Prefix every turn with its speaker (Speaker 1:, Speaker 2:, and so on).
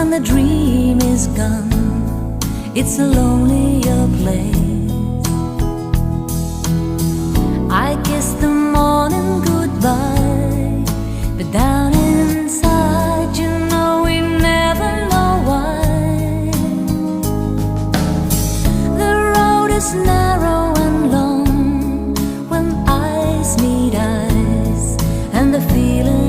Speaker 1: when the dream is gone, it's a lonelier place. I kiss the morning goodbye, but down inside, you know we never know why. The road is narrow and long when eyes meet eyes, and the feeling